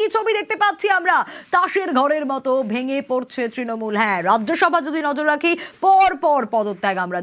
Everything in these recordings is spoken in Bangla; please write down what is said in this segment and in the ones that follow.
কি ছবি দেখতে পাচ্ছি আমরা, তাসের ঘরের মতো ভেঙে পড়ছে তৃণমূল। হ্যাঁ, রাজ্যসভা যদি নজর রাখি, পর পর পদত্যাগ আমরা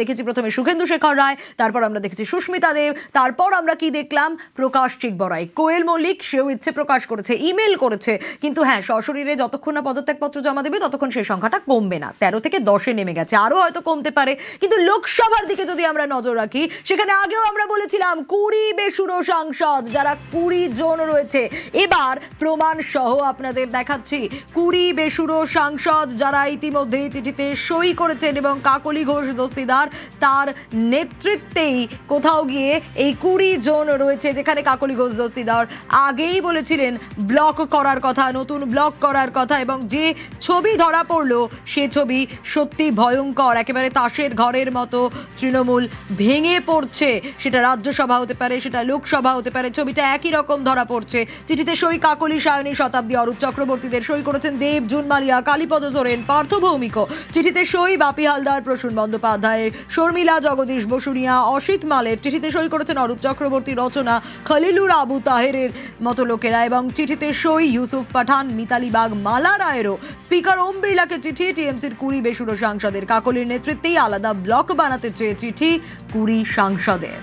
দেখেছি প্রথমে সুখেন্দু শেখর রায়, তারপর আমরা দেখেছি সুস্মিতা দেব, তারপর আমরা কি দেখলাম, প্রকাশ চিকবরাই, কোয়েল মল্লিক সেও ইচ্ছে প্রকাশ করেছে, ইমেল করেছে, কিন্তু হ্যাঁ, সশরীরে যতক্ষণ না পদত্যাগপত্র জমা দেবে ততক্ষণ সেই সংখ্যাটা কমবে না, 13 থেকে 10-এ নেমে গেছে, আরো হয়তো কমতে পারে। কিন্তু লোকসভার দিকে যদি আমরা নজর রাখি, সেখানে আগেও আমরা বলেছিলাম 20 বেসুরো সাংসদ, যারা 20 জন রয়েছে, এবার প্রমাণ সহ আপনাদের দেখাচ্ছি 20 বেসুরো সাংসদ যারা ইতিমধ্যে চিঠিতে সই করেছেন, এবং কাকলি ঘোষ দস্তিদার তার নেতৃত্বেই কোথাও গিয়ে এই 20 জন রয়েছে, যেখানে কাকলি ঘোষ দস্তিদার আগেই বলেছিলেন ব্লক করার কথা, নতুন ব্লক করার কথা, এবং যে ছবি ধরা পড়লো সে ছবি সত্যি ভয়ঙ্কর, একেবারে তাসের ঘরের মতো তৃণমূল ভেঙে পড়ছে। সেটা রাজ্যসভা হতে পারে, সেটা লোকসভা হতে পারে, ছবিটা একই রকম ধরা পড়ছে। চিঠিতে সই কাকলি, সায়নী, শতাব্দী, অরূপ চক্রবর্তীদের, সই করেছেন দেব, জুন মালিয়া, কালীপদ সোরেন, পার্থ ভৌমিক। চিঠিতে সই বাপি হালদার, প্রসূন বন্দ্যোপাধ্যায়ের, শর্মিলা, জগদীশ বসুনিয়া, অসিত মালের। চিঠিতে সই করেছেন অরূপ চক্রবর্তী, রচনা, খলিলুর, আবু তাহেরের মতো লোকেরা, এবং চিঠিতে সই ইউসুফ পাঠান, মিতালি বাগ, মালা রায়েরও। স্পিকার ওম বিড়লাকে চিঠি, টিএমসির 20 বেসুরো সাংসদের, কাকলির নেতৃত্বেই আলাদা ব্লক বানাতে চেয়ে চিঠি 20 সাংসদের।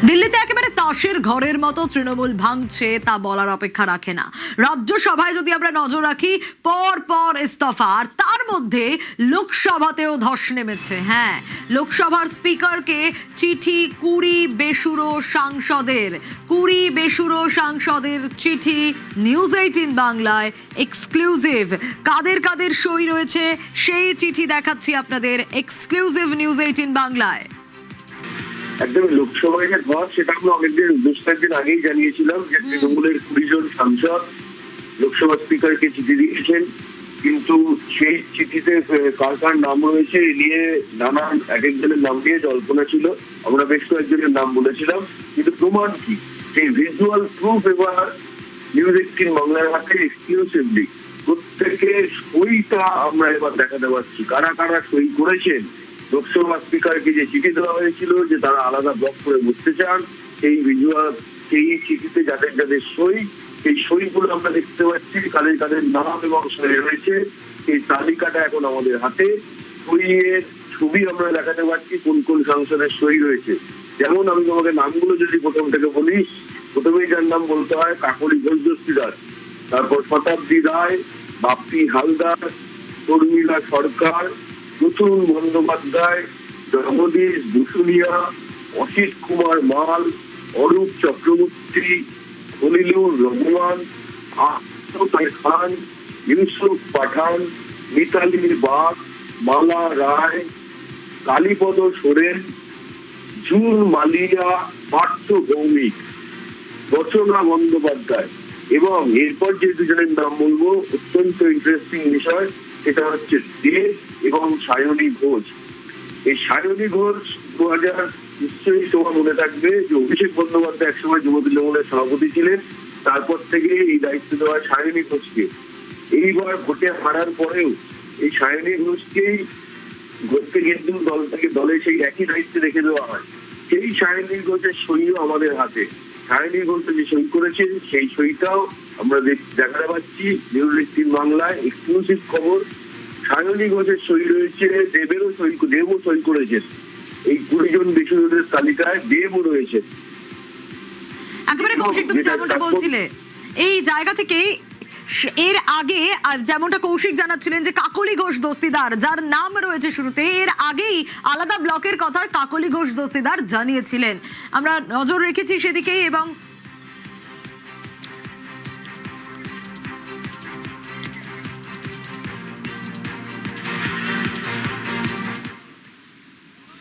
দিল্লিতে একেবারে তাসের ঘরের মতো তৃণমূল ভাঙছে, তা বলার অপেক্ষা রাখে না। রাজ্যসভায় যদি আমরা নজর রাখি, পর পর ইস্তফা, আর তার মধ্যে লোকসভাতেও ধস নেমেছে। হ্যাঁ, লোকসভার স্পিকারকে চিঠি 20 বেসুরো সাংসদের, 20 বেসুরো সাংসদের চিঠি, নিউজ 18 বাংলায় এক্সক্লুসিভ। কাদের কাদের সই রয়েছে সেই চিঠি দেখাচ্ছি আপনাদের, এক্সক্লুসিভ নিউজ 18 বাংলায়। একদম লোকসভায় যে ধস, সেটা আমরা অনেকদিন 2-4 দিন আগেই জানিয়েছিলাম যে তৃণমূলের 20 জন সাংসদ লোকসভা স্পিকারকে চিঠি দিয়েছেন, কিন্তু সেই চিঠিতে কার কার নাম রয়েছে এ নিয়ে নানান এক একজনের নাম নিয়ে জল্পনা ছিল। আমরা বেশ কয়েকজনের নাম বলেছিলাম, কিন্তু প্রমাণ কি, সেই ভিজুয়াল প্রুফ এবার নিউজ 18 বাংলার হাতে এক্সক্লুসিভলি প্রত্যেকের সইটা আমরা এবার দেখাতে পারছি, কারা কারা সই করেছেন। লোকসভা স্পিকারকে যে চিঠি দেওয়া হয়েছিল যে তারা আলাদা ব্লক করে বসতে চান, সেই ভিজুয়াল, সেই চিঠিতে যাদের যাদের সই, সেই সইগুলো আমরা দেখতে পাচ্ছি, কাদের কাদের নাম এবং সই রয়েছে, এই তালিকাটা এখন আমাদের হাতে। সইয়ের ছবি আমরা দেখাতে পারছি, কোন কোন সাংসদের সই রয়েছে। যেমন আমি তোমাকে নামগুলো যদি প্রথম থেকে বলি, প্রথমেই যার নাম বলতে হয় কাকলি ঘোষ দস্তিদার, তারপর শতাব্দী রায়, বাপি হালদার, শর্মিলা সরকার, প্রসূন বন্দ্যোপাধ্যায়, জগদীশ বসুনিয়া, অসিত কুমার মাল, অরূপ চক্রবর্তী, খলিলুর রহমান, আশফাক খান, ইউসুফ পাঠান, মিতালি বাগ, মালা রায়, কালীপদ সোরেন, জুন মালিয়া, পার্থ ভৌমিক, রচনা বন্দ্যোপাধ্যায়। এবং এরপর যে দুজনের নাম বলবো, অত্যন্ত ইন্টারেস্টিং বিষয়, সেটা হচ্ছে দেব এবং সায়নী ঘোষ। এই সায়নী ঘোষ 2000 নিশ্চয়ই তোমার মনে থাকবে যে অভিষেক বন্দ্যোপাধ্যায় একসময় যুব তৃণমূলের সভাপতি ছিলেন, তারপর থেকে এই দায়িত্ব দেওয়া সায়নী ঘোষকে। এইবার ভোটে হারার পরেও এই সায়নী ঘোষকে কিন্তু দল থেকে দলে সেই একই দায়িত্বে রেখে দেওয়া হয়। সেই সায়নী ঘোষের সইও আমাদের হাতে। সায়নী ঘোষ যে সই করেছেন সেই সইটাও আমরা দেখাতে পাচ্ছি নিউজ 18 বাংলায়, এক্সক্লুসিভ খবর। সায়নী ঘোষের সই রয়েছে, দেবও সই করেছেন, এই 20 জন বেসুরোদের তালিকায় দেবও রয়েছে। একেবারে কৌশিক, তুমি যেমনটা বলছিলে এই জায়গা থেকে, এর আগে যেমনটা কৌশিক জানাচ্ছিলেন যে কাকলি ঘোষ দস্তিদার যার নাম রয়েছে শুরুতে, এর আগেই আলাদা ব্লকের কথা কাকলি ঘোষ দস্তিদার জানিয়েছিলেন, আমরা নজর রেখেছি সেদিকেই। এবং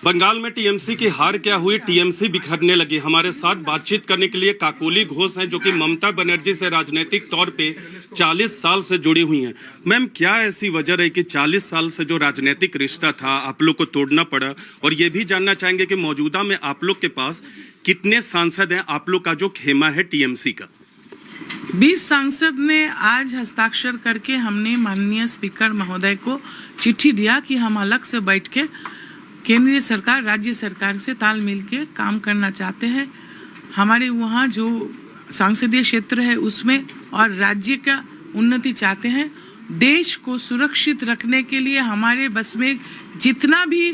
बंगाल में टीएमसी की हार क्या हुई, टीएमसी बिखरने लगी। हमारे साथ बातचीत करने के लिए काकोली घोष हैं, जो कि ममता बनर्जी से राजनीतिक तौर पे 40 साल से जुड़ी हुई हैं। मैम, क्या ऐसी वजह रही कि 40 साल से जो राजनीतिक रिश्ता था आप लोग को तोड़ना पड़ा? और ये भी जानना चाहेंगे कि मौजूदा में आप लोग के पास कितने सांसद हैं, आप लोग का जो खेमा है टीएमसी का? 20 सांसद ने आज हस्ताक्षर करके हमने माननीय स्पीकर महोदय को चिट्ठी दिया कि हम अलग से बैठ के केंद्रीय सरकार राज्य सरकार से तालमेल के काम करना चाहते हैं। हमारे वहाँ जो संसदीय क्षेत्र है उसमें और राज्य का उन्नति चाहते हैं। देश को सुरक्षित रखने के लिए हमारे बस में जितना भी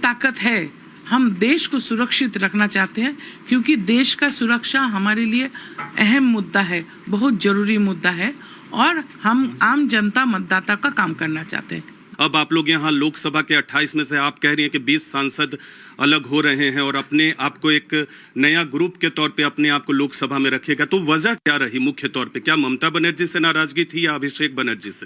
ताकत है हम देश को सुरक्षित रखना चाहते हैं, क्योंकि देश का सुरक्षा हमारे लिए अहम मुद्दा है, बहुत जरूरी मुद्दा है और हम आम जनता मतदाता का काम करना चाहते हैं। अब आप लोग यहाँ लोकसभा के 28 में से आप कह रही हैं कि 20 सांसद अलग हो रहे हैं और अपने आप को एक नया ग्रुप के तौर पे अपने आप को लोकसभा में रखेगा, तो वजह क्या रही मुख्य तौर पे? क्या ममता बनर्जी से नाराजगी थी या अभिषेक बनर्जी से?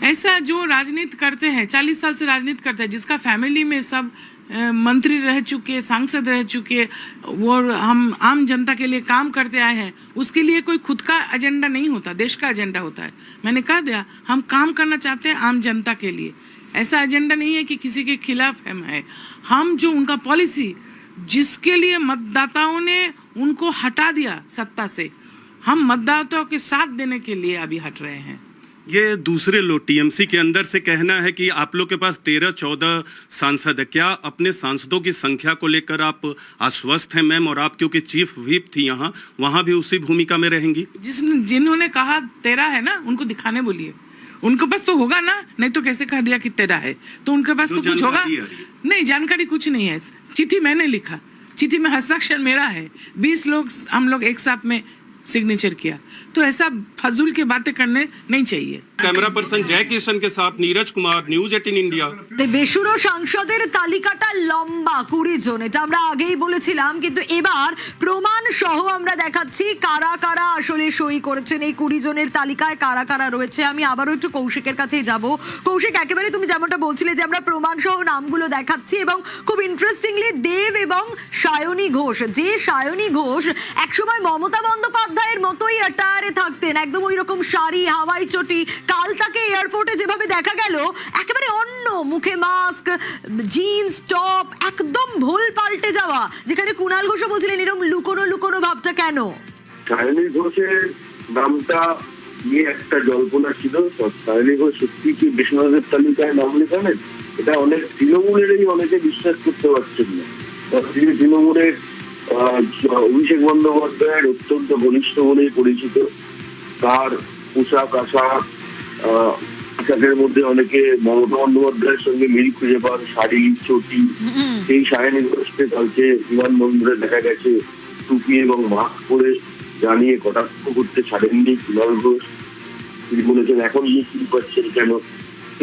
ऐसा जो राजनीति करते हैं 40 साल से राजनीति करते हैं, जिसका फैमिली में सब मंत्री रह चुके, सांसद रह चुके, वो हम आम जनता के लिए काम करते आए हैं, उसके लिए कोई खुद का एजेंडा नहीं होता, देश का एजेंडा होता है। मैंने कह दिया हम काम करना चाहते हैं आम जनता के लिए, ऐसा एजेंडा नहीं है कि किसी के खिलाफ हम जो उनका पॉलिसी जिसके लिए मतदाताओं ने उनको हटा दिया सत्ता से, हम मतदाताओं के साथ देने के लिए अभी हट रहे हैं। ये दूसरे लोग टीएमसी के अंदर से कहना है कि आप लोग के पास 13-14 सांसद है, क्या अपने सांसदों की संख्या को लेकर आप आश्वस्त हैं मैम? और आप क्योंकि चीफ व्हिप थी यहाँ, वहाँ भी उसी भूमिका में रहेंगी? जिन्होंने कहा 13 है ना, उनको दिखाने बोलिए, उनके पास तो होगा ना, नहीं तो कैसे कह दिया कि 13 है? तो उनके पास तो कुछ होगा नहीं, जानकारी कुछ नहीं है। चिट्ठी मैंने लिखा, चिट्ठी में हस्ताक्षर मेरा है, 20 लोग हम लोग एक साथ में सिग्नेचर किया, तो ऐसा फजूल की बातें करने नहीं चाहिए। कैमरा पर्सन जय किशन के साथ नीरज कुमार, न्यूज 18 इंडिया। বেসুরো সাংসদের তালিকাটা লম্বা 20 জন, এটা আমরা আগেই বলেছিলাম, কিন্তু এবার প্রমাণ সহ আমরা দেখাচ্ছি কারা কারা আসলে সই করেছেন এই 20 জনের তালিকায়, কারা কারা রয়েছে। আমি আবারও একটু কৌশিকের কাছেই যাব। কৌশিক, একেবারে তুমি যেমনটা বলছিলে যে আমরা প্রমাণ সহ নামগুলো দেখাচ্ছি এবং খুব ইন্টারেস্টিংলি দেব এবং সায়নী ঘোষ, যে সায়নী ঘোষ একসময় মমতা বন্দ্যোপাধ্যায়ের মতোই অ্যাটায়ারে থাকতেন, একদম ওই রকম শাড়ি, হাওয়াই চটি, কাল তাকে এয়ারপোর্টে যেভাবে দেখা গেল একেবারে অন্য, মুখে মাস্ক, জিন্স টপ, একদম ভুল পাল্টে যাওয়া, যেখানে কুণাল ঘোষও বলছিলেন এরকম লুকোনো লুকোনো ভাবটা কেন? সায়নী ঘোষের নামটা নিয়ে একটা জল্পনা ছিল। সায়নী ঘোষ সত্যি কি বিষ্ণুদের তালিকায় নাম লেখালেন? এটা অনেক তৃণমূলেরই অনেকে বিশ্বাস করতে পারছেন না। তিনি তৃণমূলের অভিষেক বন্দ্যোপাধ্যায়ের অত্যন্ত ঘনিষ্ঠ বলেই পরিচিত। তার পোশাক আশাক পোশাকের মধ্যে অনেকে মমতা বন্দ্যোপাধ্যায়ের সঙ্গে মিল খুঁজে পান, শাড়ি চটি। সেই সায়নী ঘোষকে কালকে বিমানবন্দরে দেখা গেছে টুপি এবং মাস্ক পরে, জানিয়ে কটাক্ষ করতে ছাড়েননি কুণাল ঘোষ। তিনি বলেছেন এখন গিয়ে কি পাচ্ছেন কেন?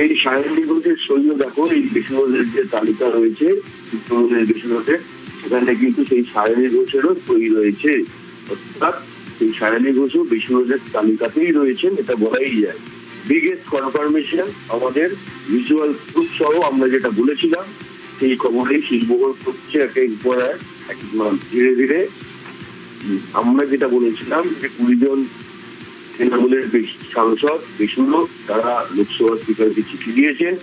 এই সায়নী ঘোষের সৈন্য দেখো, এই বিষ্ণুদের যে তালিকা রয়েছে বিষ্ণুদের, সেখানে কিন্তু সেই সায়নী ঘোষেরও সই রয়েছে, অর্থাৎ সেই সায়নী ঘোষও বিষ্ণুদের তালিকাতেই রয়েছেন, এটা বলাই যায়। বিগেস্ট কনফার্মেশন আমাদের ভিজুয়াল প্রুফ সহ আমরা যেটা বলেছিলাম সেই খবরেই শিল্পকর করছে একের পর এক, ধীরে ধীরে আমরা যেটা বলেছিলাম যে 20 জন তৃণমূলের সাংসদ বিষ্ণু তারা লোকসভা স্পিকারকে চিঠি দিয়েছেন,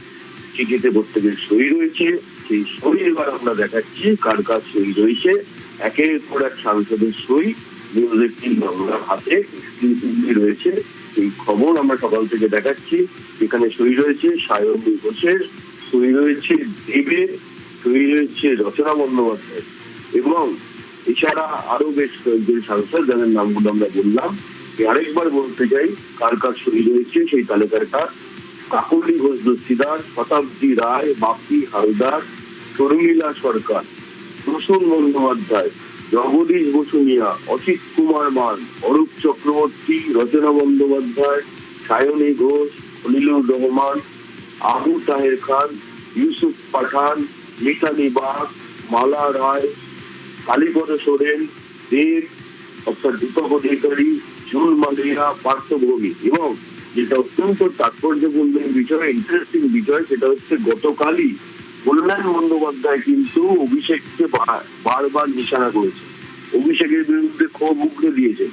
চিঠিতে প্রত্যেকের সই রয়েছে। সেই সই এবার আমরা দেখাচ্ছি কার কার সই রয়েছে, একের পর এক সাংসদের সই নিউজ 18 বাংলার হাতে রয়েছে। এই খবর আমরা সকাল থেকে দেখাচ্ছি। এখানে সই রয়েছে সায়নী ঘোষের, সই রয়েছে দেবের, সই রয়েছে রচনা বন্দ্যোপাধ্যায় এবং এছাড়া আরো বেশ কয়েকজন সাংসদ যাদের নামগুলো আমরা বললাম। আরেকবার বলতে চাই কার কার সই রয়েছে সেই তালিকাটা: কাকলি ঘোষ দস্তিদার, শতাব্দী রায়, বাপি হালদার, শর্মিলা সরকার, প্রসূন বন্দ্যোপাধ্যায়, জগদীশ বসুনিয়া, অসিত কুমার মান, অরূপ চক্রবর্তী, রচনা বন্দ্যোপাধ্যায়, সায়নী ঘোষ, খলিলুর রহমান, আবু তাহের খান, ইউসুফ পাঠান, মিতালি বাগ, মালা রায়, কালীপদ সোরেন, দেব অর্থাৎ দীপক অধিকারী, জুল মালিয়া, পার্থভূমি। এবং যেটা অত্যন্ত তাৎপর্যপূর্ণ বিষয়, ইন্টারেস্টিং বিষয়, সেটা হচ্ছে গতকালই কল্যাণ বন্দ্যোপাধ্যায় কিন্তু অভিষেককে বারবার নিশানা করেছে, অভিষেকের বিরুদ্ধে ক্ষোভ উগড়ে দিয়েছে।